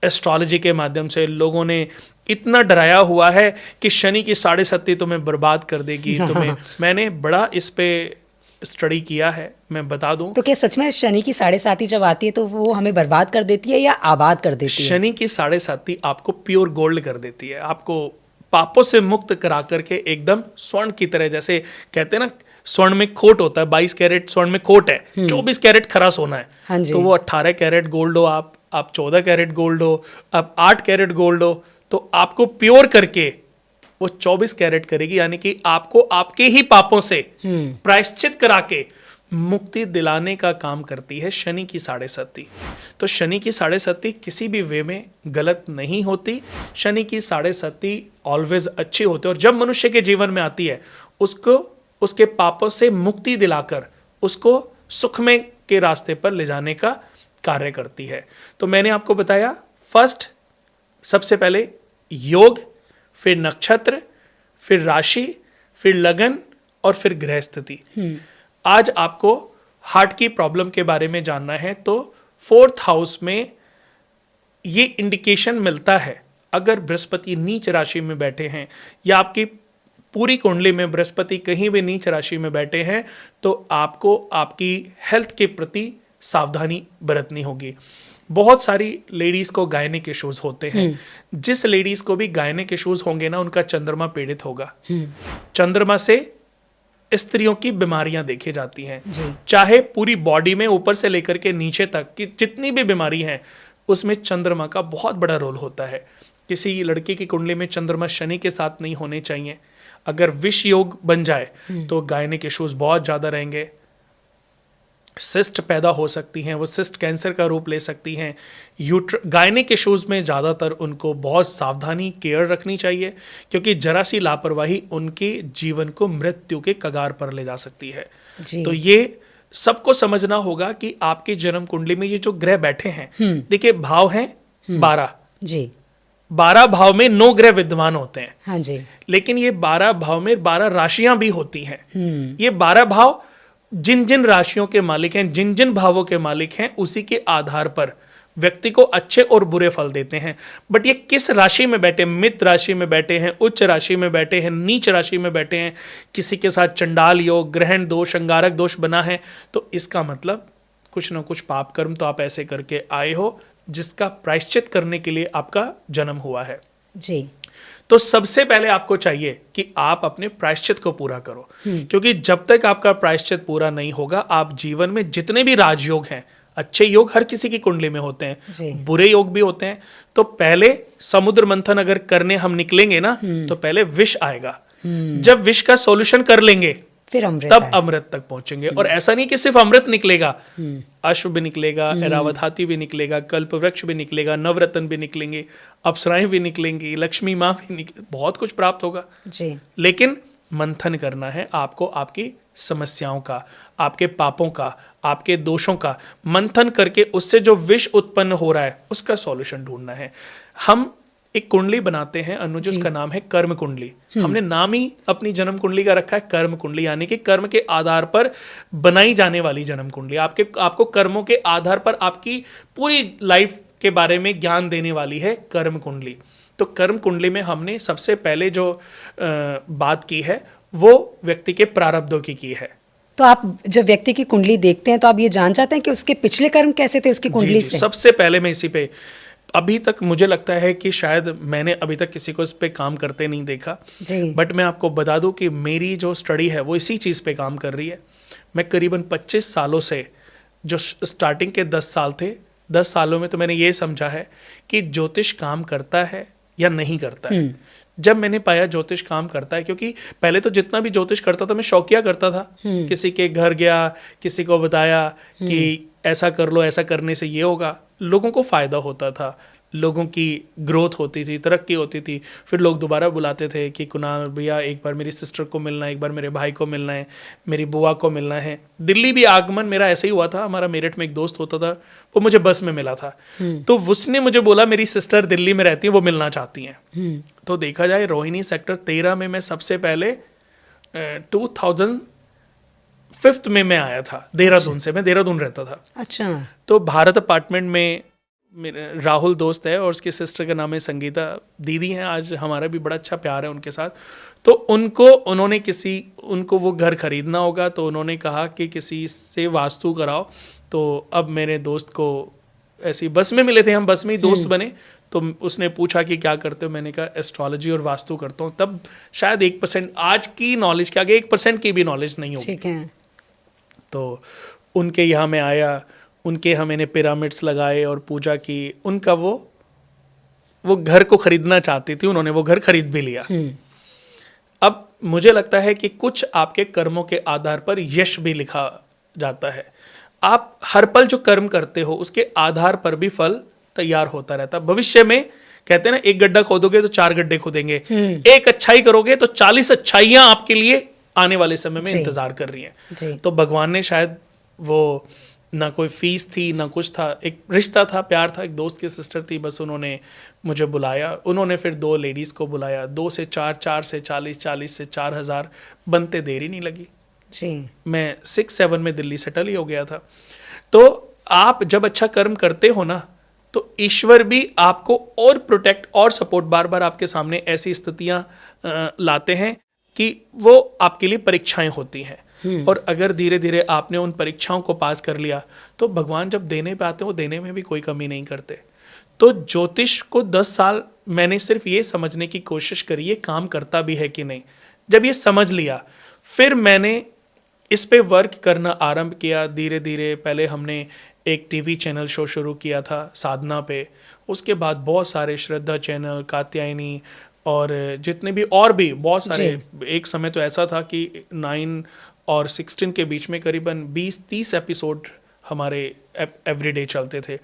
Astrology के माध्यम से लोगों ने इतना डराया हुआ है कि शनि की 7.5 तुम्हें बर्बाद कर देगी तुम्हें। मैंने बड़ा इस पे स्टडी किया है, मैं बता दूं। तो क्या सच में शनि की 7.5 जब आती है तो वो हमें बर्बाद कर देती है या आबाद कर देती है? शनि की 7.5 आपको प्योर गोल्ड कर देती है, आपको पापों से मुक्त करा करके एकदम स्वर्ण की तरह, जैसे कहते हैं ना स्वर्ण में खोट होता है, 22 कैरेट स्वर्ण में खोट है, 24 कैरेट खरा सोना है। हाँ जी। तो वो 18 कैरेट गोल्ड हो, आप 14 कैरेट गोल्ड हो, आप 8 कैरेट गोल्ड हो, तो आपको प्योर करके वो 24 कैरेट करेगी, यानी कि आपको आपके ही पापों से प्रायश्चित करा के मुक्ति दिलाने का काम करती है शनि की 7.5। तो शनि की 7.5 किसी भी वे में गलत नहीं होती। शनि की 7.5 ऑलवेज अच्छी होती है, और जब मनुष्य के जीवन में आती है उसको उसके पापों से मुक्ति दिलाकर उसको सुख में के रास्ते पर ले जाने का कार्य करती है। तो मैंने आपको बताया, फर्स्ट सबसे पहले योग, फिर नक्षत्र, फिर राशि, फिर लगन और फिर ग्रह स्थिति। आज आपको हार्ट की प्रॉब्लम के बारे में जानना है तो 4th हाउस में ये इंडिकेशन मिलता है, अगर बृहस्पति नीच राशि में बैठे हैं या आपकी पूरी कुंडली में बृहस्पति कहीं भी नीच राशि में बैठे हैं, तो आपको आपकी हेल्थ के प्रति सावधानी बरतनी होगी। बहुत सारी लेडीज को गायनिक इश्यूज होते हैं। जिस लेडीज को भी गायनिक इश्यूज होंगे ना, उनका चंद्रमा पीड़ित होगा। चंद्रमा से स्त्रियों की बीमारियां देखी जाती हैं, चाहे पूरी बॉडी में ऊपर से लेकर के नीचे तक की जितनी भी बीमारी हैं, उसमें चंद्रमा का बहुत बड़ा रोल होता है। किसी लड़के की कुंडली में चंद्रमा शनि के साथ नहीं होने चाहिए। अगर विष योग बन जाए तो गायनिक इश्यूज बहुत ज्यादा रहेंगे, सिस्ट पैदा हो सकती हैं, वो सिस्ट कैंसर का रूप ले सकती हैं। गायनिक इश्यूज में ज़्यादातर उनको बहुत सावधानी केयर रखनी चाहिए, क्योंकि जरा सी लापरवाही उनके जीवन को मृत्यु के कगार पर ले जा सकती है। तो ये सबको समझना होगा कि आपके जन्म कुंडली में ये जो ग्रह बैठे हैं, देखिए भाव हैं 12 जी, 12 भाव में 9 ग्रह विद्यमान होते हैं। हाँ जी। लेकिन ये 12 भाव में 12 राशियां भी होती हैं। ये 12 भाव जिन जिन राशियों के मालिक हैं, जिन जिन भावों के मालिक हैं, उसी के आधार पर व्यक्ति को अच्छे और बुरे फल देते हैं। बट ये किस राशि में बैठे, मित्र राशि में बैठे हैं, उच्च राशि में बैठे हैं, नीच राशि में बैठे हैं, किसी के साथ चंडाल योग, ग्रहण दोष, अंगारक दोष बना है, तो इसका मतलब कुछ ना कुछ पाप कर्म तो आप ऐसे करके आए हो जिसका प्रायश्चित करने के लिए आपका जन्म हुआ है जी। तो सबसे पहले आपको चाहिए कि आप अपने प्रायश्चित को पूरा करो, क्योंकि जब तक आपका प्रायश्चित पूरा नहीं होगा, आप जीवन में जितने भी राजयोग हैं, अच्छे योग हर किसी की कुंडली में होते हैं, बुरे योग भी होते हैं। तो पहले समुद्र मंथन अगर करने हम निकलेंगे ना, तो पहले विष आएगा। जब विष का सॉल्यूशन कर लेंगे फिर अमृत, तब अमृत तक पहुंचेंगे। और ऐसा नहीं कि सिर्फ अमृत निकलेगा, अश्व भी निकलेगा, ऐरावत हाथी भी निकलेगा, कल्प वृक्ष भी निकलेगा, नवरत्न भी निकलेंगे, अप्सराएं भी निकलेंगी, लक्ष्मी माँ भी निकले, बहुत कुछ प्राप्त होगा जी। लेकिन मंथन करना है आपको, आपकी समस्याओं का, आपके पापों का, आपके दोषों का मंथन करके उससे जो विष उत्पन्न हो रहा है उसका सॉल्यूशन ढूंढना है। हम एक कुंडली बनाते हैं अनुज, उसका नाम है कर्म कुंडली। हमने नाम ही अपनी जन्म कुंडली का रखा है कर्म कुंडली, यानी कि कर्म के आधार पर बनाई जाने वाली जन्म कुंडली। आपको कर्मों के आधार पर आपकी पूरी लाइफ के बारे में ज्ञान देने वाली है कर्म कुंडली। तो कर्म कुंडली में हमने सबसे पहले जो बात की है वो व्यक्ति के प्रारब्धों की है। तो आप जब व्यक्ति की कुंडली देखते हैं तो आप ये जान चाहते हैं कि उसके पिछले कर्म कैसे थे उसकी कुंडली से? सबसे पहले मैं इसी पे, अभी तक मुझे लगता है कि शायद मैंने अभी तक किसी को इस पे काम करते नहीं देखा, बट मैं आपको बता दूं कि मेरी जो स्टडी है वो इसी चीज़ पे काम कर रही है। मैं करीबन 25 सालों से, जो स्टार्टिंग के 10 साल थे, 10 सालों में तो मैंने ये समझा है कि ज्योतिष काम करता है या नहीं करता है। जब मैंने पाया ज्योतिष काम करता है, क्योंकि पहले तो जितना भी ज्योतिष करता था मैं शौकिया करता था, किसी के घर गया, किसी को बताया कि ऐसा कर लो, ऐसा करने से ये होगा, लोगों को फायदा होता था, लोगों की ग्रोथ होती थी, तरक्की होती थी। फिर लोग दोबारा बुलाते थे कि कुणाल भैया एक बार मेरी सिस्टर को मिलना है, एक बार मेरे भाई को मिलना है, मेरी बुआ को मिलना है। दिल्ली भी आगमन मेरा ऐसे ही हुआ था। हमारा मेरठ में एक दोस्त होता था, वो मुझे बस में मिला था, तो उसने मुझे बोला मेरी सिस्टर दिल्ली में रहती है, वो मिलना चाहती हैं। तो देखा जाए रोहिणी सेक्टर 13 में मैं सबसे पहले 2005 में मैं आया था देहरादून से, मैं देहरादून रहता था। अच्छा। तो भारत अपार्टमेंट में मेरे राहुल दोस्त है और उसकी सिस्टर का नाम है संगीता, दीदी हैं, आज हमारा भी बड़ा अच्छा प्यार है उनके साथ। तो उनको वो घर खरीदना होगा, तो उन्होंने कहा कि किसी से वास्तु कराओ। तो अब मेरे दोस्त को ऐसी बस में मिले थे, हम बस में ही दोस्त बने, तो उसने पूछा कि क्या करते हो, मैंने कहा एस्ट्रोलॉजी और वास्तु करता हूँ। तब शायद 1% आज की नॉलेज के आगे 1% की भी नॉलेज नहीं होगी। ठीक है। तो उनके यहाँ मैं आया, उनके यहाँ मैंने पिरामिड्स लगाए और पूजा की। उनका वो घर को खरीदना चाहती थी, उन्होंने वो घर खरीद भी लिया। अब मुझे लगता है कि कुछ आपके कर्मों के आधार पर यश भी लिखा जाता है। आप हर पल जो कर्म करते हो उसके आधार पर भी फल तैयार होता रहता है। भविष्य में कहते हैं ना, एक गड्ढा खोदोगे तो 4 गड्ढे खोदेंगे, एक अच्छाई करोगे तो 40 अच्छाइयां आपके लिए आने वाले समय में इंतजार कर रही हैं। तो भगवान ने शायद वो, ना कोई फीस थी ना कुछ था, एक रिश्ता था, प्यार था, एक दोस्त की सिस्टर थी, बस उन्होंने मुझे बुलाया। उन्होंने फिर 2 लेडीज़ को बुलाया, 2 से 4, 4 से 40, 40 से 4000 बनते देरी नहीं लगी जी। मैं 6-7 में दिल्ली सेटल ही हो गया था। तो आप जब अच्छा कर्म करते हो ना, तो ईश्वर भी आपको और प्रोटेक्ट और सपोर्ट बार बार आपके सामने ऐसी स्थितियां लाते हैं कि वो आपके लिए परीक्षाएं होती हैं। और अगर धीरे धीरे आपने उन परीक्षाओं को पास कर लिया, तो भगवान जब देने पे आते हैं वो देने में भी कोई कमी नहीं करते। तो ज्योतिष को 10 साल मैंने सिर्फ ये समझने की कोशिश करी है काम करता भी है कि नहीं। जब ये समझ लिया, फिर मैंने इस पे वर्क करना आरंभ किया धीरे धीरे। पहले हमने एक टीवी चैनल शो शुरू किया था साधना पे, उसके बाद बहुत सारे श्रद्धा चैनल, कात्यायनी और जितने भी और भी बहुत सारे। एक समय तो ऐसा था कि 9 और 16 के बीच में करीबन 20-30 एपिसोड हमारे एवरीडे चलते थे।